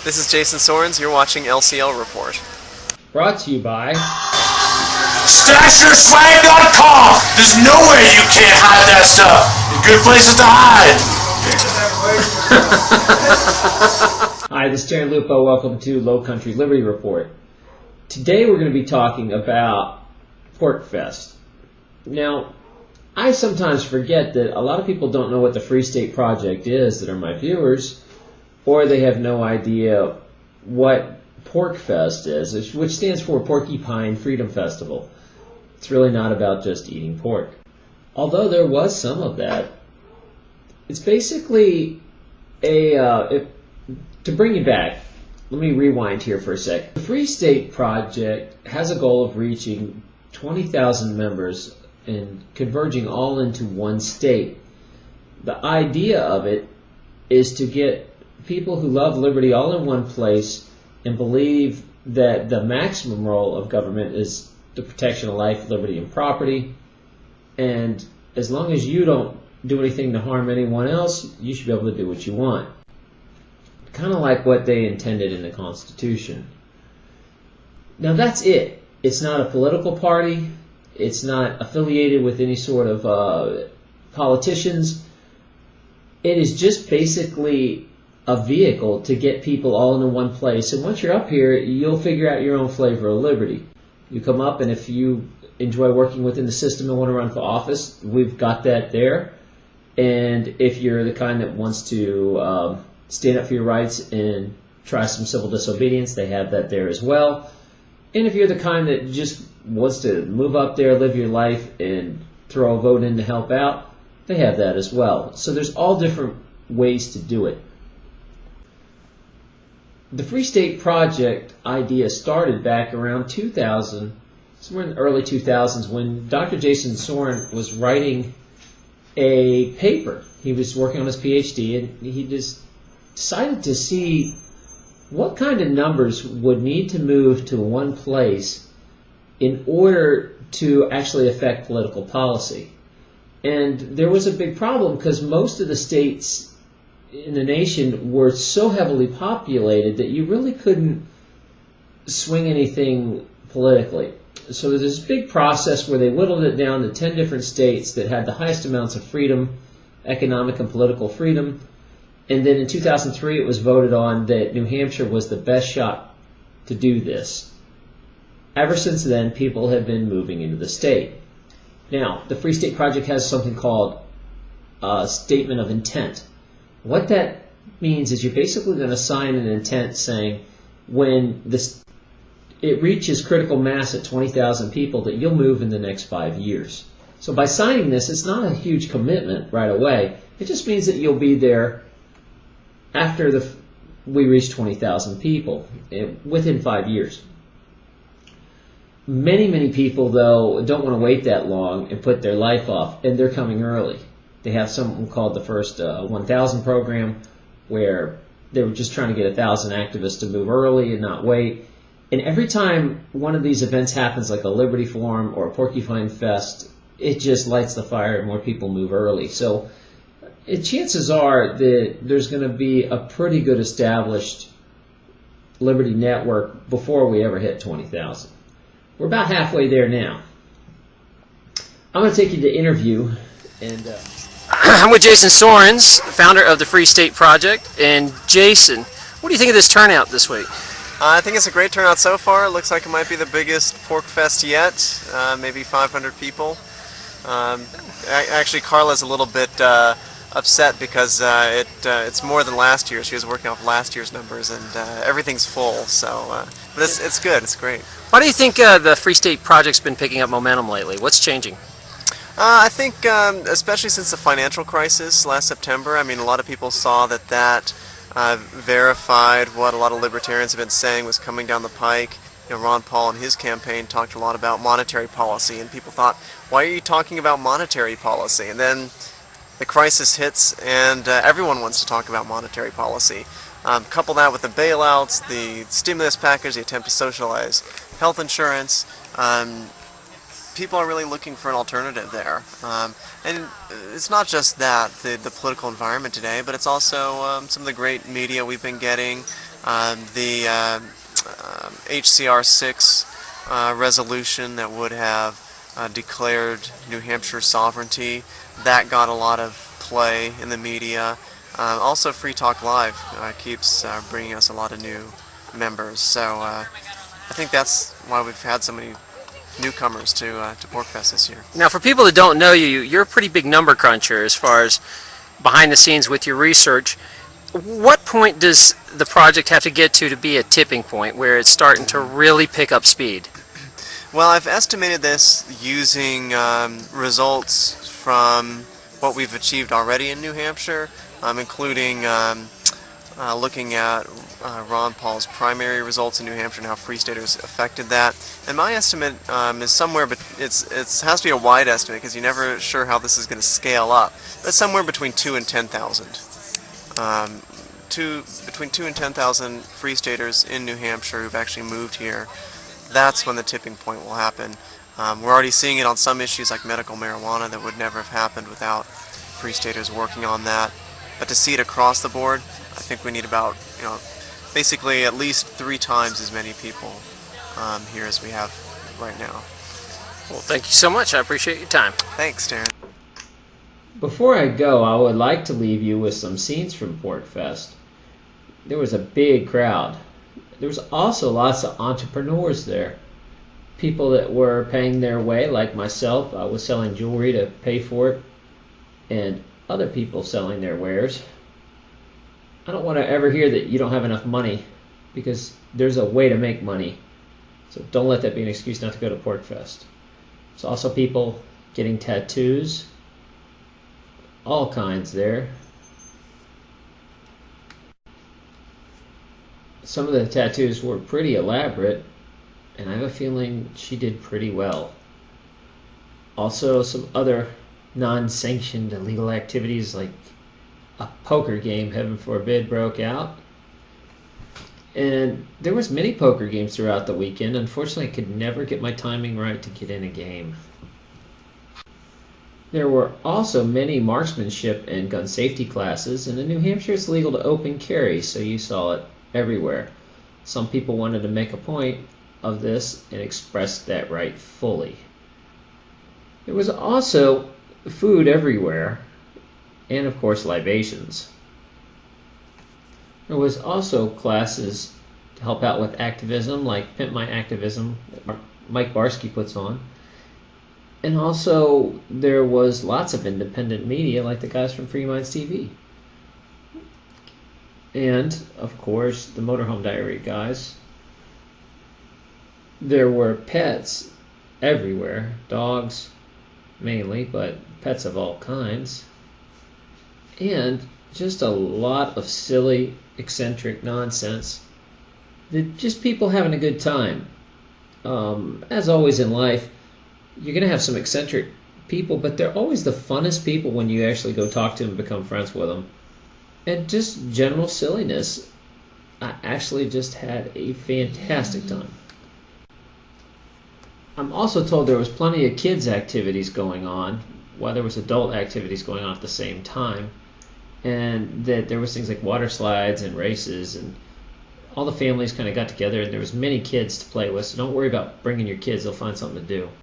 This is Jason Sorens. You're watching LCL Report. Brought to you by StashYourSwag.com. There's no way you can't hide that stuff. Good places to hide. Hi, this is Terry Lupo. Welcome to Low Country Liberty Report. Today we're going to be talking about Porcfest. Now, I sometimes forget that a lot of people don't know what the Free State Project is that are my viewers, or they have no idea what Porcfest is, which stands for Porcupine Freedom Festival. It's really not about just eating pork. Although there was some of that, it's basically to bring you back, let me rewind here for a sec. The Free State Project has a goal of reaching 20,000 members and converging all into one state. The idea of it is to get people who love liberty all in one place and believe that the maximum role of government is the protection of life, liberty, and property. And as long as you don't do anything to harm anyone else, you should be able to do what you want. Kind of like what they intended in the Constitution. Now that's it. It's not a political party. It's not affiliated with any sort of politicians. It is just basically a vehicle to get people all into one place. And once you're up here, you'll figure out your own flavor of liberty. You come up, and if you enjoy working within the system and want to run for office, we've got that there. And if you're the kind that wants to stand up for your rights and try some civil disobedience, they have that there as well. And if you're the kind that just wants to move up there, live your life, and throw a vote in to help out, they have that as well. So there's all different ways to do it. The Free State Project idea started back around 2000, somewhere in the early 2000s, when Dr. Jason Sorens was writing a paper. He was working on his PhD, and he just decided to see what kind of numbers would need to move to one place in order to actually affect political policy. And there was a big problem because most of the states in the nation were so heavily populated that you really couldn't swing anything politically. So there's this big process where they whittled it down to 10 different states that had the highest amounts of freedom, economic and political freedom. And then in 2003 it was voted on that New Hampshire was the best shot to do this. Ever since then, people have been moving into the state. Now, the Free State Project has something called a Statement of Intent. What that means is you're basically going to sign an intent saying when it reaches critical mass at 20,000 people that you'll move in the next 5 years. So by signing this, it's not a huge commitment right away. It just means that you'll be there after we reach 20,000 people within 5 years. Many people, though, don't want to wait that long and put their life off, and they're coming early. They have something called the First 1,000 program, where they were just trying to get 1,000 activists to move early and not wait. And every time one of these events happens, like a Liberty Forum or a Porcupine Fest, it just lights the fire and more people move early. So chances are that there's going to be a pretty good established Liberty network before we ever hit 20,000. We're about halfway there now. I'm going to take you to interview. And I'm with Jason Sorens, founder of the Free State Project. And Jason, what do you think of this turnout this week? I think it's a great turnout so far. It looks like it might be the biggest Porcfest yet, maybe 500 people. Actually, Carla's a little bit upset because it's more than last year. She was working off last year's numbers, and everything's full. So, but it's good. It's great. Why do you think the Free State Project's been picking up momentum lately? What's changing? I think, especially since the financial crisis last September, I mean, a lot of people saw that verified what a lot of libertarians have been saying was coming down the pike. You know, Ron Paul and his campaign talked a lot about monetary policy, and people thought, why are you talking about monetary policy? And then the crisis hits, and everyone wants to talk about monetary policy. Couple that with the bailouts, the stimulus package, the attempt to socialize health insurance. People are really looking for an alternative there. And it's not just that, the political environment today, but it's also some of the great media we've been getting, The HCR 6 resolution that would have declared New Hampshire sovereignty, that got a lot of play in the media. Also, Free Talk Live keeps bringing us a lot of new members. So I think that's why we've had so many newcomers to Porcfest this year. Now, for people that don't know you, you're a pretty big number cruncher as far as behind the scenes with your research. What point does the project have to get to be a tipping point where it's starting to really pick up speed? Well, I've estimated this using results from what we've achieved already in New Hampshire, including looking at Ron Paul's primary results in New Hampshire and how Free Staters affected that. And my estimate is somewhere, but it has to be a wide estimate because you're never sure how this is going to scale up. But somewhere between 2 and 10,000. Between 2 and 10,000 Free Staters in New Hampshire who've actually moved here. That's when the tipping point will happen. We're already seeing it on some issues like medical marijuana that would never have happened without Free Staters working on that. But to see it across the board, I think we need about, basically at least 3 times as many people here as we have right now. Well, thank you so much. I appreciate your time. Thanks, Darren. Before I go, I would like to leave you with some scenes from Porcfest. There was a big crowd. There was also lots of entrepreneurs there. People that were paying their way, like myself. I was selling jewelry to pay for it, and other people selling their wares. I don't want to ever hear that you don't have enough money, because there's a way to make money. So don't let that be an excuse not to go to Porcfest. There's also people getting tattoos, all kinds there. Some of the tattoos were pretty elaborate, and I have a feeling she did pretty well. Also, some other non-sanctioned illegal activities like a poker game, heaven forbid, broke out. And there was many poker games throughout the weekend. Unfortunately, I could never get my timing right to get in a game. There were also many marksmanship and gun safety classes, and in New Hampshire it's legal to open carry, so you saw it everywhere. Some people wanted to make a point of this and expressed that right fully. There was also food everywhere, and of course libations. There was also classes to help out with activism, like Pimp My Activism that Mike Barsky puts on. And also there was lots of independent media, like the guys from Free Minds TV. And, of course, the Motorhome Diary guys. There were pets everywhere, dogs mainly, but pets of all kinds. And just a lot of silly, eccentric nonsense. Just people having a good time. As always in life, you're going to have some eccentric people, but they're always the funnest people when you actually go talk to them and become friends with them. And just general silliness. I actually just had a fantastic time. I'm also told there was plenty of kids' activities going on, while there was adult activities going on at the same time. And that there was things like water slides and races, and all the families kind of got together, and there was many kids to play with, so don't worry about bringing your kids, they'll find something to do.